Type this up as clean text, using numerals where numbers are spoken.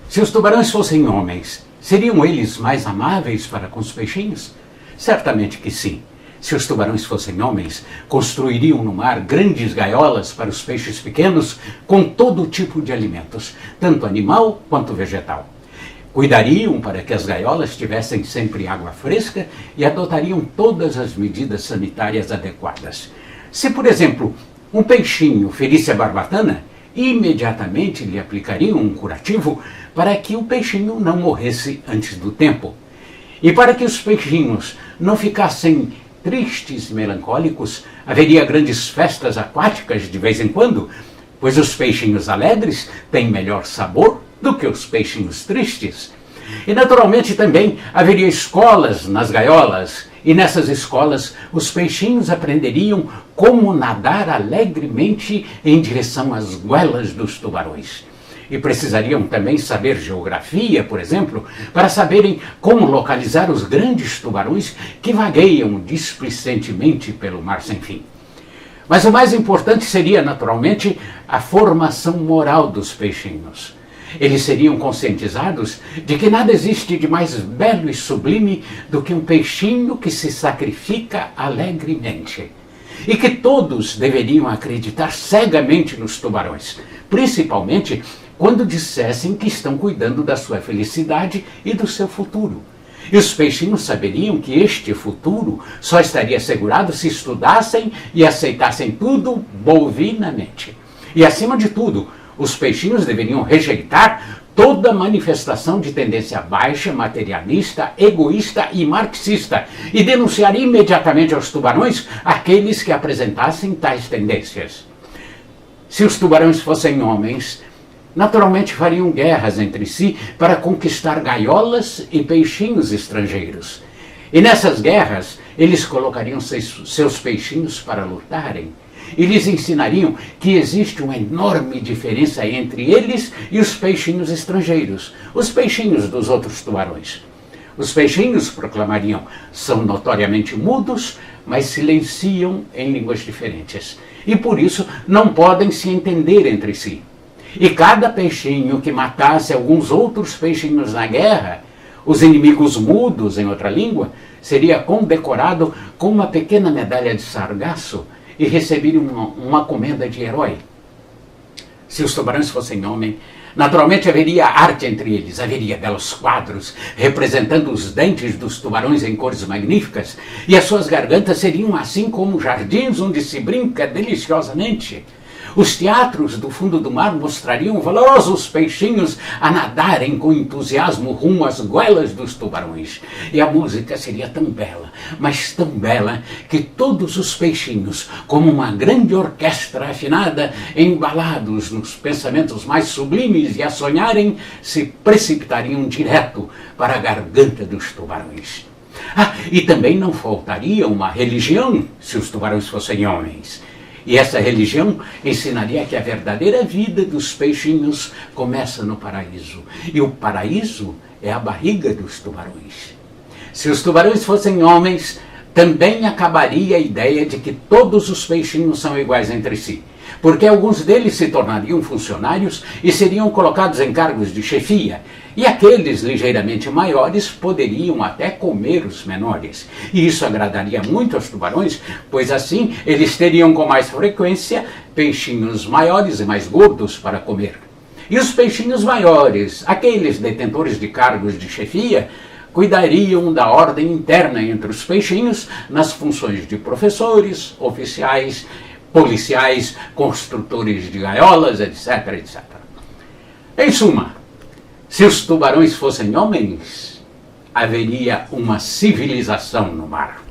Se os tubarões fossem homens, seriam eles mais amáveis para com os peixinhos? Certamente que sim. Se os tubarões fossem homens, construiriam no mar grandes gaiolas para os peixes pequenos com todo tipo de alimentos, tanto animal quanto vegetal. Cuidariam para que as gaiolas tivessem sempre água fresca e adotariam todas as medidas sanitárias adequadas. Se, por exemplo, um peixinho ferisse a barbatana, imediatamente lhe aplicariam um curativo para que o peixinho não morresse antes do tempo. E para que os peixinhos não ficassem tristes e melancólicos, haveria grandes festas aquáticas de vez em quando, pois os peixinhos alegres têm melhor sabor do que os peixinhos tristes. E naturalmente também haveria escolas nas gaiolas, e nessas escolas os peixinhos aprenderiam como nadar alegremente em direção às goelas dos tubarões. E precisariam também saber geografia, por exemplo, para saberem como localizar os grandes tubarões que vagueiam displicentemente pelo mar sem fim. Mas o mais importante seria, naturalmente, a formação moral dos peixinhos. Eles seriam conscientizados de que nada existe de mais belo e sublime do que um peixinho que se sacrifica alegremente. E que todos deveriam acreditar cegamente nos tubarões, principalmente quando dissessem que estão cuidando da sua felicidade e do seu futuro. E os peixinhos saberiam que este futuro só estaria assegurado se estudassem e aceitassem tudo bovinamente. E, acima de tudo, os peixinhos deveriam rejeitar toda manifestação de tendência baixa, materialista, egoísta e marxista e denunciar imediatamente aos tubarões aqueles que apresentassem tais tendências. Se os tubarões fossem homens, naturalmente fariam guerras entre si para conquistar gaiolas e peixinhos estrangeiros. E nessas guerras, eles colocariam seus peixinhos para lutarem. E lhes ensinariam que existe uma enorme diferença entre eles e os peixinhos estrangeiros, os peixinhos dos outros tubarões. Os peixinhos, proclamariam, são notoriamente mudos, mas silenciam em línguas diferentes. E por isso não podem se entender entre si. E cada peixinho que matasse alguns outros peixinhos na guerra, os inimigos mudos em outra língua, seria condecorado com uma pequena medalha de sargaço e receberia uma comenda de herói. Se os tubarões fossem homem, naturalmente haveria arte entre eles, haveria belos quadros representando os dentes dos tubarões em cores magníficas, e as suas gargantas seriam assim como jardins onde se brinca deliciosamente. Os teatros do fundo do mar mostrariam valorosos peixinhos a nadarem com entusiasmo rumo às goelas dos tubarões. E a música seria tão bela, mas tão bela, que todos os peixinhos, como uma grande orquestra afinada, embalados nos pensamentos mais sublimes e a sonharem, se precipitariam direto para a garganta dos tubarões. E também não faltaria uma religião, se os tubarões fossem homens. E essa religião ensinaria que a verdadeira vida dos peixinhos começa no paraíso. E o paraíso é a barriga dos tubarões. Se os tubarões fossem homens, também acabaria a ideia de que todos os peixinhos são iguais entre si, porque alguns deles se tornariam funcionários e seriam colocados em cargos de chefia, e aqueles ligeiramente maiores poderiam até comer os menores. E isso agradaria muito aos tubarões, pois assim eles teriam com mais frequência peixinhos maiores e mais gordos para comer. E os peixinhos maiores, aqueles detentores de cargos de chefia, cuidariam da ordem interna entre os peixinhos nas funções de professores, oficiais, policiais, construtores de gaiolas, etc, etc. Em suma, se os tubarões fossem homens, haveria uma civilização no mar.